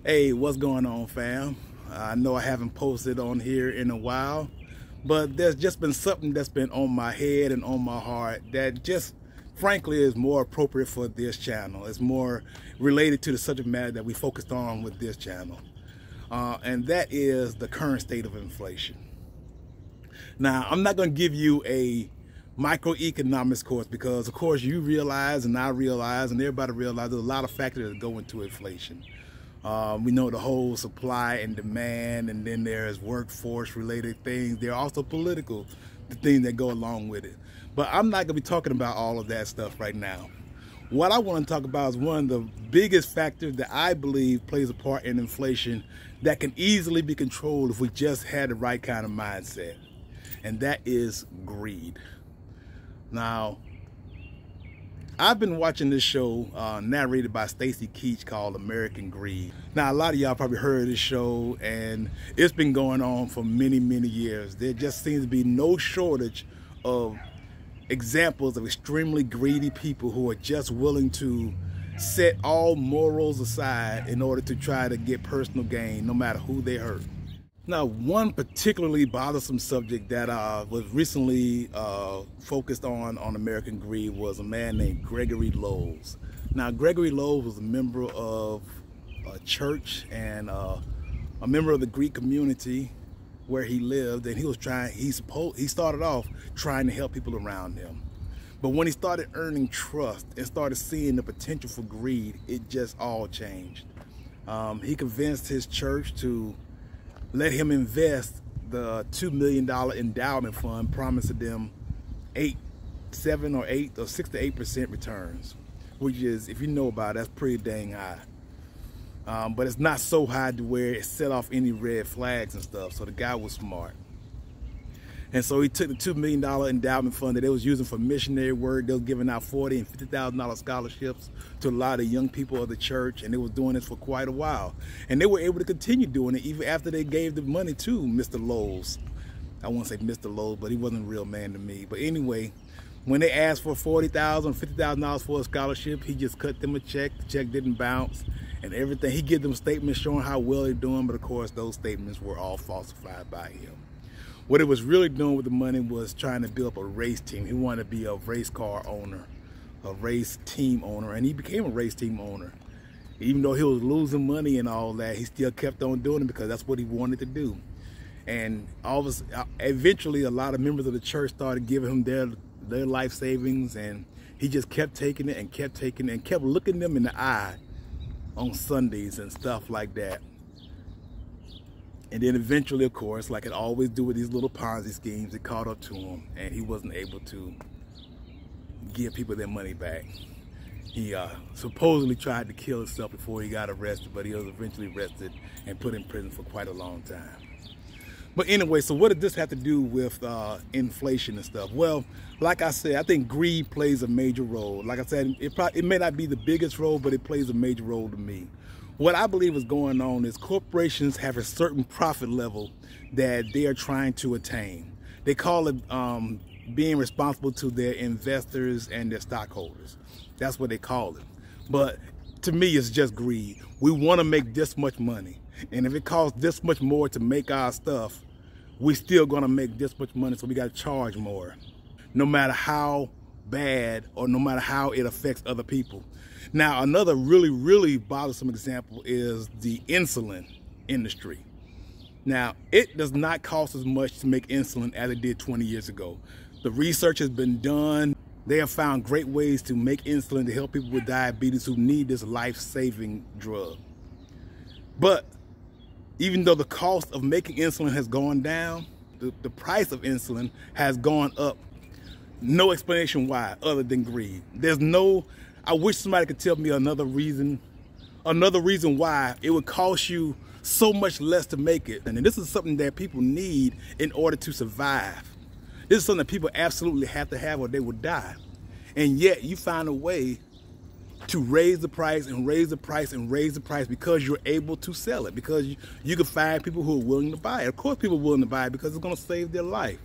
Hey, what's going on, fam? I know I haven't posted on here in a while, but there's just been something that's been on my head and on my heart that just frankly is more appropriate for this channel. It's more related to the subject matter that we focused on with this channel. And that is the current state of inflation. Now, I'm not going to give you a microeconomics course because, of course, you realize and I realize and everybody realizes there's a lot of factors that go into inflation. We know the whole supply and demand, and then there's workforce related things. There are also political things that go along with it. But I'm not going to be talking about all of that stuff right now. What I want to talk about is one of the biggest factors that I believe plays a part in inflation that can easily be controlled if we just had the right kind of mindset. And that is greed. Now, I've been watching this show narrated by Stacy Keach called American Greed. Now, a lot of y'all probably heard of this show, and it's been going on for many, many years. There just seems to be no shortage of examples of extremely greedy people who are just willing to set all morals aside in order to try to get personal gain, no matter who they hurt. Now, one particularly bothersome subject that was recently focused on American Greed was a man named Gregory Lowe's. Now, Gregory Lowe's was a member of a church and a member of the Greek community where he lived, and he started off trying to help people around him. But when he started earning trust and started seeing the potential for greed, it just all changed. He convinced his church to let him invest the $2 million endowment fund, promising them 6 to 8% returns, which is, if you know about it, that's pretty dang high. But it's not so high to where it set off any red flags and stuff. So the guy was smart. And so he took the $2 million endowment fund that they was using for missionary work. They was giving out $40,000 and $50,000 scholarships to a lot of young people of the church, and they was doing this for quite a while. And they were able to continue doing it even after they gave the money to Mr. Lowe's. I won't say Mr. Lowe's, but he wasn't a real man to me. But anyway, when they asked for $40,000 or $50,000 for a scholarship, he just cut them a check. The check didn't bounce and everything. He gave them statements showing how well they're doing, but of course those statements were all falsified by him. What it was really doing with the money was trying to build up a race team. He wanted to be a race car owner, a race team owner, and he became a race team owner. Even though he was losing money and all that, he still kept on doing it because that's what he wanted to do. And eventually a lot of members of the church started giving him their life savings, and he just kept taking it and kept taking it and kept looking them in the eye on Sundays and stuff like that. And then eventually, of course, like it always do with these little Ponzi schemes, it caught up to him, and he wasn't able to give people their money back. He supposedly tried to kill himself before he got arrested, but he was eventually arrested and put in prison for quite a long time. But anyway, so what does this have to do with inflation and stuff? Well, like I said, I think greed plays a major role. Like I said, it may not be the biggest role, but it plays a major role to me. What I believe is going on is corporations have a certain profit level that they are trying to attain. They call it being responsible to their investors and their stockholders. That's what they call it. But to me, it's just greed. We want to make this much money. And if it costs this much more to make our stuff, we're still going to make this much money, so we got to charge more, no matter how bad or no matter how it affects other people. Now, another really, really bothersome example is the insulin industry. Now, it does not cost as much to make insulin as it did 20 years ago. The research has been done. They have found great ways to make insulin to help people with diabetes who need this life-saving drug. But even though the cost of making insulin has gone down, the price of insulin has gone up. No explanation why other than greed. I wish somebody could tell me another reason why it would cost you so much less to make it. And this is something that people need in order to survive. This is something that people absolutely have to have or they would die. And yet you find a way to raise the price and raise the price and raise the price because you're able to sell it, because you can find people who are willing to buy it. Of course people are willing to buy it because it's going to save their life.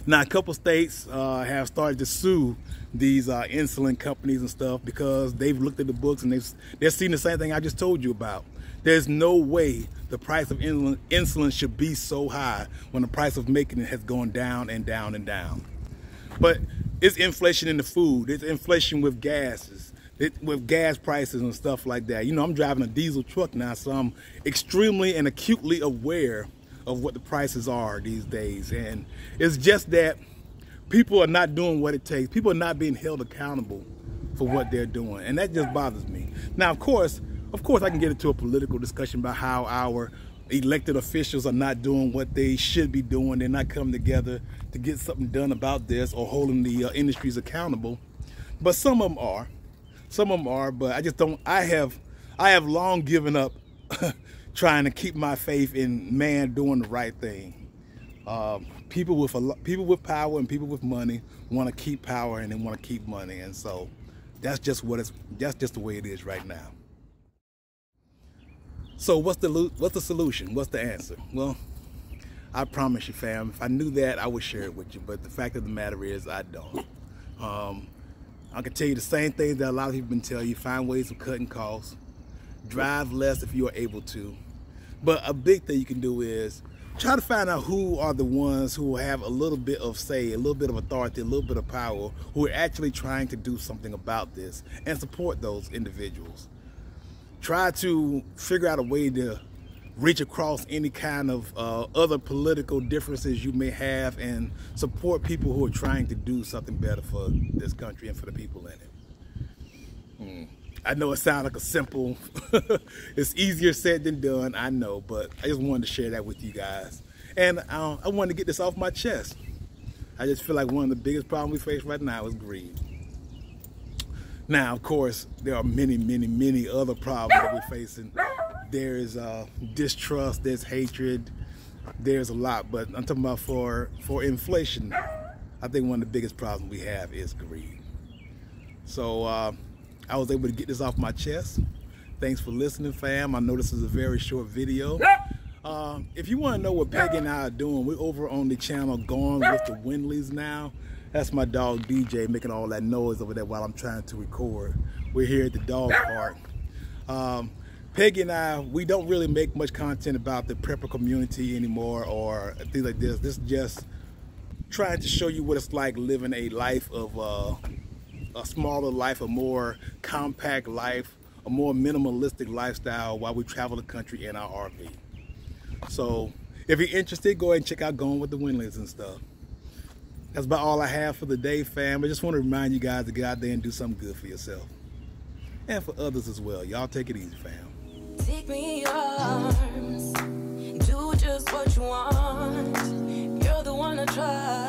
Now, a couple states have started to sue these insulin companies and stuff because they've looked at the books and they're seeing the same thing I just told you about. There's no way the price of insulin should be so high when the price of making it has gone down and down and down. But it's inflation in the food. It's inflation with gases, with gas prices and stuff like that. You know, I'm driving a diesel truck now, so I'm extremely and acutely aware of what the prices are these days. And it's just that people are not doing what it takes. People are not being held accountable for what they're doing. And that just bothers me. Now, of course, I can get into a political discussion about how our elected officials are not doing what they should be doing. They're not coming together to get something done about this or holding the industries accountable. But some of them are. Some of them are, but I just don't. I have long given up trying to keep my faith in man doing the right thing. People with power and people with money want to keep power and they want to keep money, and so that's just the way it is right now. So what's the solution? What's the answer? Well, I promise you, fam, if I knew that, I would share it with you. But the fact of the matter is, I don't. I can tell you the same things that a lot of people been telling you. Find ways of cutting costs. Drive less if you are able to. But a big thing you can do is try to find out who are the ones who have a little bit of say, a little bit of authority, a little bit of power, who are actually trying to do something about this, and support those individuals. Try to figure out a way to reach across any kind of other political differences you may have and support people who are trying to do something better for this country and for the people in it. I know it sounds like a simple, it's easier said than done, I know, but I just wanted to share that with you guys. And I wanted to get this off my chest. I just feel like one of the biggest problems we face right now is greed. Now, of course, there are many, many, many other problems that we're facing. There is distrust, there's hatred, there's a lot, but I'm talking about for inflation, I think one of the biggest problems we have is greed. So I was able to get this off my chest. Thanks for listening, fam. I know this is a very short video. If you want to know what Peggy and I are doing, we're over on the channel Gone with the Windleys now. That's my dog DJ making all that noise over there while I'm trying to record. We're here at the dog park. Peggy and I, we don't really make much content about the prepper community anymore or things like this. This is just trying to show you what it's like living a life of a smaller life, a more compact life, a more minimalistic lifestyle while we travel the country in our RV. So if you're interested, go ahead and check out Gone with the Windleys and stuff. That's about all I have for the day, fam. I just want to remind you guys to get out there and do something good for yourself. And for others as well. Y'all take it easy, fam. Take me in your arms, do just what you want. You're the one I trust.